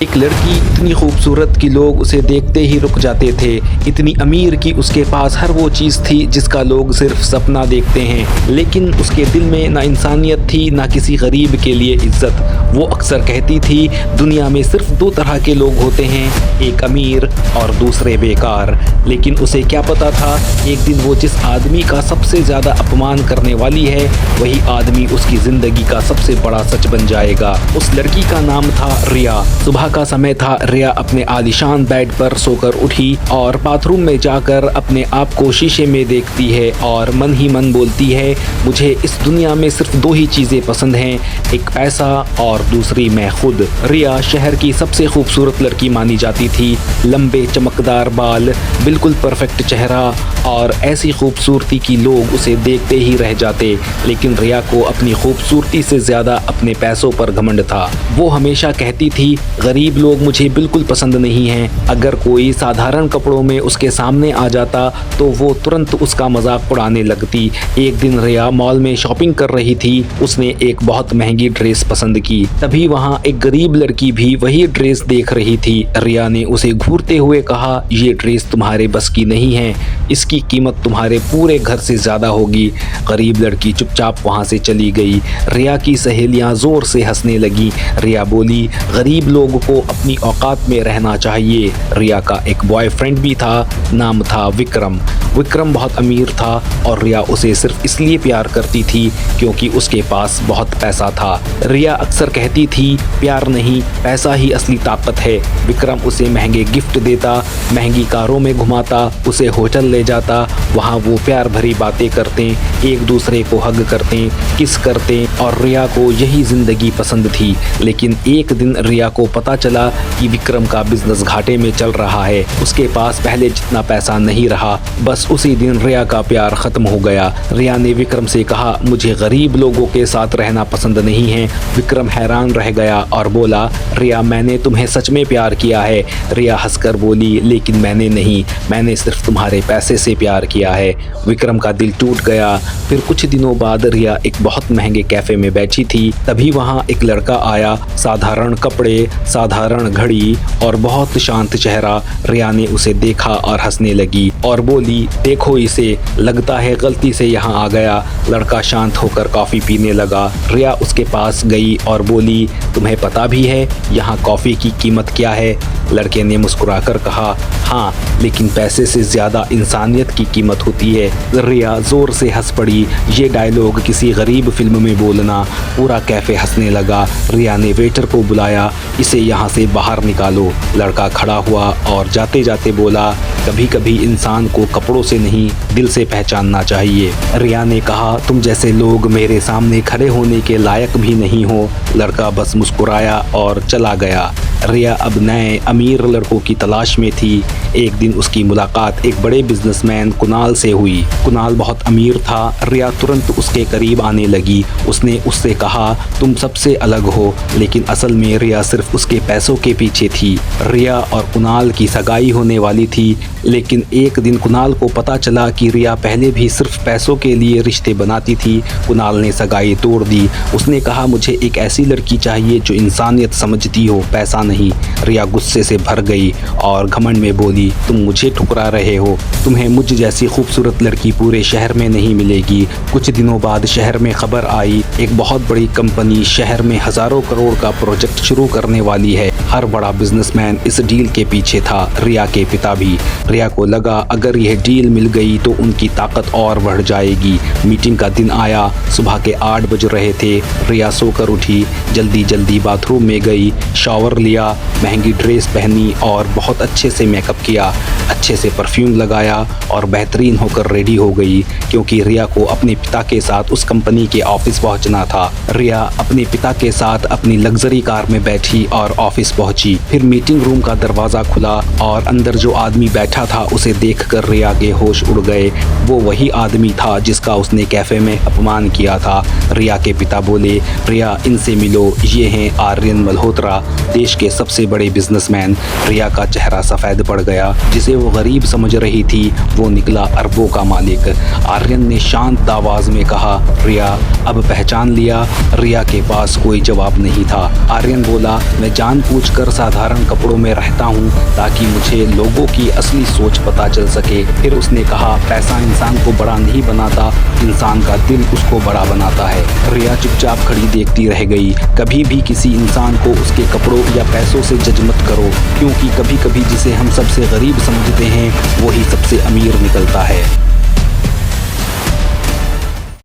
एक लड़की इतनी खूबसूरत कि लोग उसे देखते ही रुक जाते थे, इतनी अमीर कि उसके पास हर वो चीज़ थी जिसका लोग सिर्फ सपना देखते हैं, लेकिन उसके दिल में ना इंसानियत थी ना किसी गरीब के लिए इज्जत। वो अक्सर कहती थी दुनिया में सिर्फ दो तरह के लोग होते हैं, एक अमीर और दूसरे बेकार। लेकिन उसे क्या पता था एक दिन वो जिस आदमी का सबसे ज़्यादा अपमान करने वाली है वही आदमी उसकी ज़िंदगी का सबसे बड़ा सच बन जाएगा। उस लड़की का नाम था रिया। सुबह का समय था। रिया अपने आलीशान बेड पर सोकर उठी और बाथरूम में जाकर अपने आप को शीशे में देखती है और मन ही मन बोलती है, मुझे इस दुनिया में सिर्फ दो ही चीज़ें पसंद हैं, एक पैसा और दूसरी मैं खुद। रिया शहर की सबसे खूबसूरत लड़की मानी जाती थी। लंबे चमकदार बाल, बिल्कुल परफेक्ट चेहरा और ऐसी खूबसूरती की लोग उसे देखते ही रह जाते। लेकिन रिया को अपनी खूबसूरती से ज़्यादा अपने पैसों पर घमंड था। वो हमेशा कहती थी गरीब लोग मुझे बिल्कुल पसंद नहीं हैं। अगर कोई साधारण कपड़ों में उसके सामने आ जाता तो वो तुरंत उसका मजाक उड़ाने लगती। एक दिन रिया मॉल में शॉपिंग कर रही थी। उसने एक बहुत महंगी ड्रेस पसंद की। तभी वहाँ एक गरीब लड़की भी वही ड्रेस देख रही थी। रिया ने उसे घूरते हुए कहा, ये ड्रेस तुम्हारे बस की नहीं है, इसकी कीमत तुम्हारे पूरे घर से ज़्यादा होगी। गरीब लड़की चुपचाप वहाँ से चली गई। रिया की सहेलियाँ ज़ोर से हंसने लगी। रिया बोली, गरीब लोगों को अपनी औकात में रहना चाहिए। रिया का एक बॉयफ्रेंड भी था, नाम था विक्रम। विक्रम बहुत अमीर था और रिया उसे सिर्फ इसलिए प्यार करती थी क्योंकि उसके पास बहुत पैसा था। रिया अक्सर कहती थी प्यार नहीं, पैसा ही असली ताकत है। विक्रम उसे महंगे गिफ्ट देता, महंगी कारों में घुमाता, उसे होटल ले जाता। वहाँ वो प्यार भरी बातें करते, एक दूसरे को हग करते, किस करते और रिया को यही ज़िंदगी पसंद थी। लेकिन एक दिन रिया को पता चला कि विक्रम का बिजनेस घाटे में चल रहा है। उसके पास पहले जितना पैसा नहीं रहा। बस उसी दिन रिया का प्यार ख़त्म हो गया। रिया ने विक्रम से कहा, मुझे गरीब लोगों के साथ रहना पसंद नहीं है। विक्रम हैरान रह गया और बोला, रिया मैंने तुम्हें सच में प्यार किया है। रिया हंसकर बोली, लेकिन मैंने नहीं, मैंने सिर्फ तुम्हारे पैसे से प्यार किया है। विक्रम का दिल टूट गया। फिर कुछ दिनों बाद रिया एक बहुत महंगे कैफ़े में बैठी थी। तभी वहाँ एक लड़का आया, साधारण कपड़े, साधारण घड़ी और बहुत शांत चेहरा। रिया ने उसे देखा और हंसने लगी और बोली, देखो इसे, लगता है गलती से यहाँ आ गया। लड़का शांत होकर कॉफ़ी पीने लगा। रिया उसके पास गई और बोली, तुम्हें पता भी है यहाँ कॉफ़ी की कीमत क्या है? लड़के ने मुस्कुराकर कहा, हाँ, लेकिन पैसे से ज़्यादा इंसानियत की कीमत होती है। रिया ज़ोर से हंस पड़ी। ये डायलॉग किसी गरीब फिल्म में बोलना। पूरा कैफ़े हंसने लगा। रिया ने वेटर को बुलाया, इसे यहाँ से बाहर निकालो। लड़का खड़ा हुआ और जाते जाते बोला, कभी कभी इंसान को कपड़ों से नहीं दिल से पहचानना चाहिए। रिया ने कहा, तुम जैसे लोग मेरे सामने खड़े होने के लायक भी नहीं हो। लड़का बस मुस्कुराया और चला गया। रिया अब नए अमीर लड़कों की तलाश में थी। एक दिन उसकी मुलाकात एक बड़े बिजनेसमैन कुणाल से हुई। कुणाल बहुत अमीर था। रिया तुरंत उसके करीब आने लगी। उसने उससे कहा, तुम सबसे अलग हो। लेकिन असल में रिया सिर्फ उसके पैसों के पीछे थी। रिया और कुणाल की सगाई होने वाली थी। लेकिन एक दिन कुणाल को पता चला कि रिया पहले भी सिर्फ पैसों के लिए रिश्ते बनाती थी। कुणाल ने सगाई तोड़ दी। उसने कहा, मुझे एक ऐसी लड़की चाहिए जो इंसानियत समझती हो, पैसा नहीं। रिया गुस्से से भर गई और घमंड में बोली, तुम मुझे ठुकरा रहे हो। तुम्हें मुझ जैसी खूबसूरत लड़की पूरे शहर में नहीं मिलेगी। कुछ दिनों बाद शहर में खबर आई, एक बहुत बड़ी कंपनी शहर में हज़ारों करोड़ का प्रोजेक्ट शुरू करने वाली है। हर बड़ा बिजनेसमैन इस डील के पीछे था, रिया के पिता भी। रिया को लगा अगर यह डील मिल गई तो उनकी ताकत और बढ़ जाएगी। मीटिंग का दिन आया। सुबह के 8 बज रहे थे। रिया सोकर उठी, जल्दी जल्दी बाथरूम में गई, शावर लिया, महंगी ड्रेस पहनी और बहुत अच्छे से मेकअप किया, अच्छे से परफ्यूम लगाया और बेहतरीन होकर रेडी हो गई क्योंकि रिया को अपने पिता के साथ उस कंपनी के ऑफिस पहुंचना था। रिया अपने पिता के साथ अपनी लग्जरी कार में बैठी और ऑफिस पहुंची। फिर मीटिंग रूम का दरवाज़ा खुला और अंदर जो आदमी बैठा था उसे देखकर रिया के होश उड़ गए। वो वही आदमी था जिसका उसने कैफ़े में अपमान किया था। रिया के पिता बोले, रिया इनसे मिलो, ये हैं आर्यन मल्होत्रा, देश के सबसे बड़े बिजनेसमैन। रिया का चेहरा सफ़ेद पड़ गया। जिसे वो गरीब समझ रही थी वो निकला अरबों का मालिक। आर्यन ने शांत आवाज़ में कहा, रिया अब पहचान लिया? रिया के पास कोई जवाब नहीं था। आर्यन बोला, मैं जानबूझकर साधारण कपड़ों में रहता हूँ ताकि मुझे लोगों की असली सोच पता चल सके। फिर उसने कहा, पैसा इंसान को बड़ा नहीं बनाता, इंसान का दिल उसको बड़ा बनाता है। रिया चुपचाप खड़ी देखती रह गई। कभी भी किसी इंसान को उसके कपड़ों या पैसों से जज मत करो, क्योंकि कभी कभी जिसे हम सबसे गरीब समझते हैं वही सबसे अमीर निकलता है।